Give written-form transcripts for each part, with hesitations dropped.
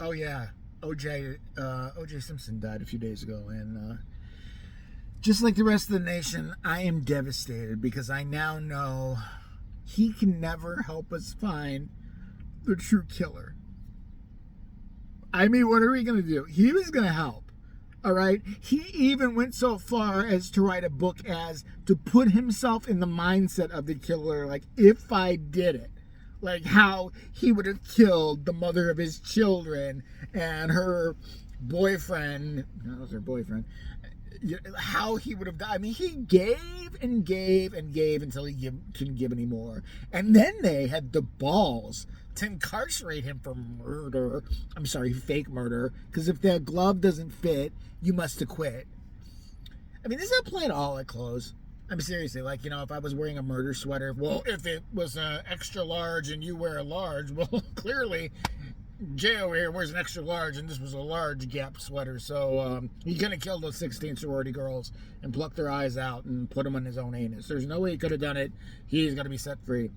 Oh yeah, O.J. Simpson died a few days ago, and just like the rest of the nation, I am devastated because I now know he can never help us find the true killer. I mean, what are we gonna do? He was gonna help. All right. He even went so far as to write a book as to put himself in the mindset of the killer. Like, if I did it, like how he would have killed the mother of his children and her boyfriend. No, that was her boyfriend. How he would have died. I mean, he gave and gave and gave until he couldn't give anymore. And then they had the balls to incarcerate him for murder. I'm sorry, fake murder. Because if the glove doesn't fit, you must acquit. I mean, this is apply to all our clothes. I mean, seriously, like, if I was wearing a murder sweater, well, if it was extra large and you wear a large, well, clearly Jay over here wears an extra large, and this was a large Gap sweater. So he's going to kill those 16 sorority girls and pluck their eyes out and put them on his own anus. There's no way he could have done it. He's going to be set free.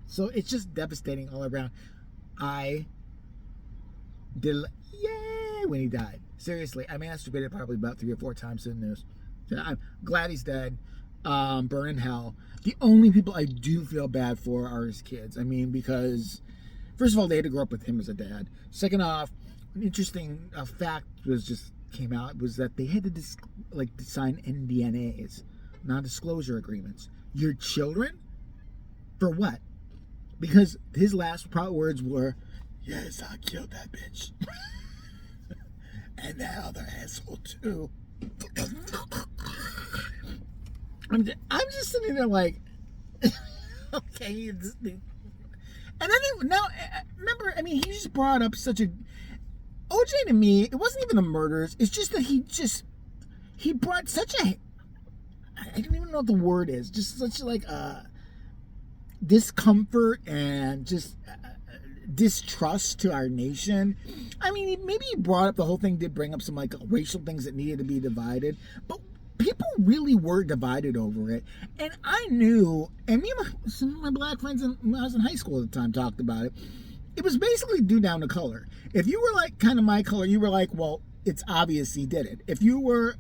So it's just devastating all around. I did, yay, when he died. Seriously, I masturbated probably about 3 or 4 times in the news. I'm glad he's dead. Burn in hell. The only people I do feel bad for are his kids. I mean, because first of all, they had to grow up with him as a dad. Second off, an interesting fact came out was that they had to sign NDNAs, non-disclosure agreements. Your children, for what? Because his last words were, "Yes, I killed that bitch," and that other asshole too. I'm just sitting there like, okay. And then now, remember, I mean, he just brought up such a OJ to me. It wasn't even the murders. It's just that he brought such a, I don't even know what the word is. Just such like discomfort and just distrust to our nation. I mean, maybe he brought up the whole thing, did bring up some like racial things that needed to be divided, but people really were divided over it. And I knew, and me and some of my black friends when I was in high school at the time talked about it. It was basically due down to color. If you were like kind of my color, you were like, well, it's obvious he did it. If you were,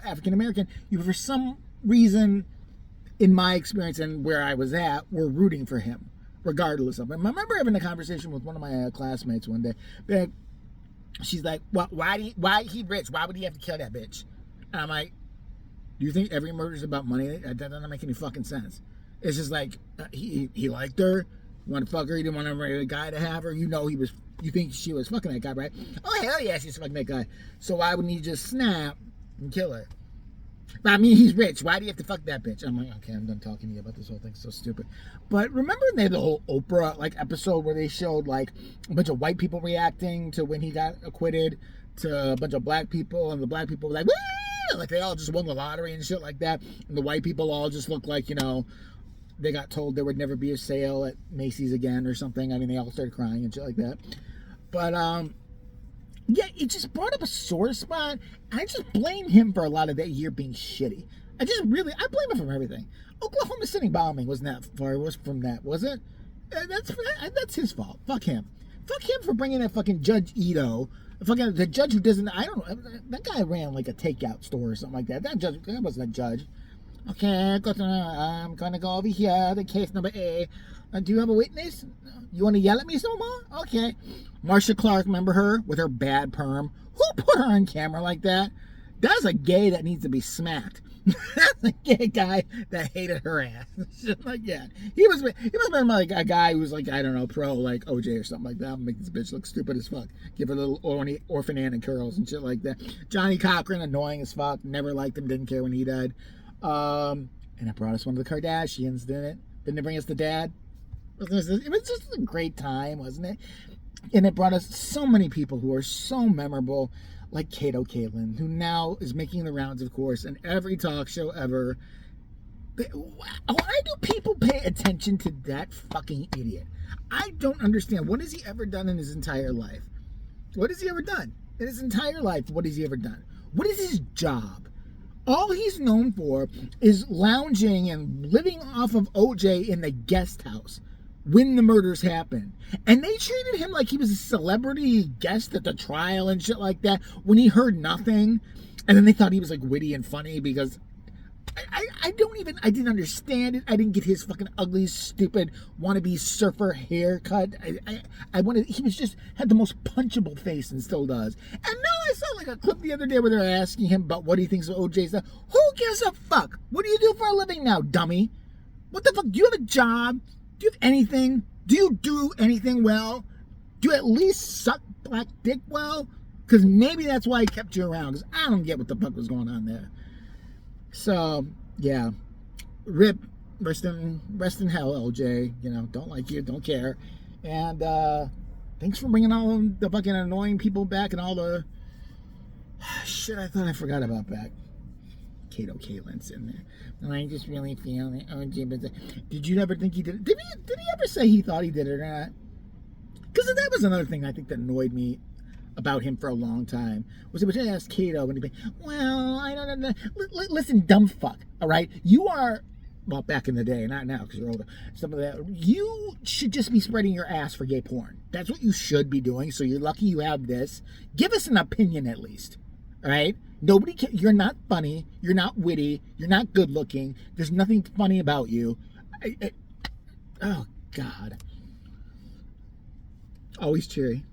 African American, you for some reason, in my experience and where I was at, were rooting for him, regardless of him. I remember having a conversation with one of my classmates one day. She's like, why he rich? Why would he have to kill that bitch? And I'm like, do you think every murder is about money? That doesn't make any fucking sense. It's just like, he liked her, you want to fuck her, he didn't want a guy to have her, you think she was fucking that guy, right? Oh, hell yeah, she's fucking that guy. So why wouldn't he just snap and kill her? But I mean, he's rich. Why do you have to fuck that bitch? I'm like, okay, I'm done talking to you about this whole thing. It's so stupid. But remember they had the whole Oprah episode where they showed like a bunch of white people reacting to when he got acquitted to a bunch of black people, and the black people were like, woo! Like they all just won the lottery and shit like that. And the white people all just looked like, they got told there would never be a sale at Macy's again or something. I mean, they all started crying and shit like that. But yeah, it just brought up a sore spot. I just blame him for a lot of that year being shitty. I blame him for everything. Oklahoma City bombing wasn't that far from that, was it? That's his fault. Fuck him. Fuck him for bringing that fucking Judge Ito. The judge who doesn't, I don't know, that guy ran like a takeout store or something like that. That wasn't a judge. Okay, I'm gonna go over here, the case number A. Do you have a witness? You want to yell at me some more? Okay. Marcia Clark, remember her? With her bad perm. Who put her on camera like that? That's a gay that needs to be smacked. That's a gay guy that hated her ass. Shit like that. He must have been like a guy who was like, I don't know, pro like OJ or something like that. Make this bitch look stupid as fuck. Give her little orphan Anna curls and shit like that. Johnny Cochran, annoying as fuck. Never liked him, didn't care when he died. And I brought us one of the Kardashians, didn't it? Didn't they bring us the dad? It was just a great time, wasn't it? And it brought us so many people who are so memorable, like Kato Caitlin, who now is making the rounds, of course, in every talk show ever. Why do people pay attention to that fucking idiot? I don't understand. What has he ever done in his entire life? What has he ever done? In his entire life, what has he ever done? What is his job? All he's known for is lounging and living off of OJ in the guest house. when the murders happened. And they treated him like he was a celebrity guest at the trial and shit like that when he heard nothing. And then they thought he was like witty and funny because I didn't understand it. I didn't get his fucking ugly, stupid, wannabe surfer haircut. He was just, had the most punchable face and still does. And now I saw like a clip the other day where they're asking him about what he thinks of OJ stuff. Who gives a fuck? What do you do for a living now, dummy? What the fuck? Do you have a job? Do you have anything? Do you do anything well? Do you at least suck black dick well? Because maybe that's why he kept you around. Because I don't get what the fuck was going on there. So, yeah. Rip. Rest in hell, LJ. You know, don't like you. Don't care. And thanks for bringing all the fucking annoying people back and all the shit I thought I forgot about back. Kato Kaelin's in there. And I just really feel that OJ was... Did you ever think he did it? Did he ever say he thought he did it or not? Because that was another thing I think that annoyed me about him for a long time. Was it was I asked Kato and he'd be, well, I don't know. Listen, dumb fuck, all right? You are, well, back in the day, not now because you're older, some of that, you should just be spreading your ass for gay porn. That's what you should be doing, so you're lucky you have this. Give us an opinion at least, all right? Nobody can, you're not funny, you're not witty, you're not good looking, there's nothing funny about you. Oh, God. Always cheery.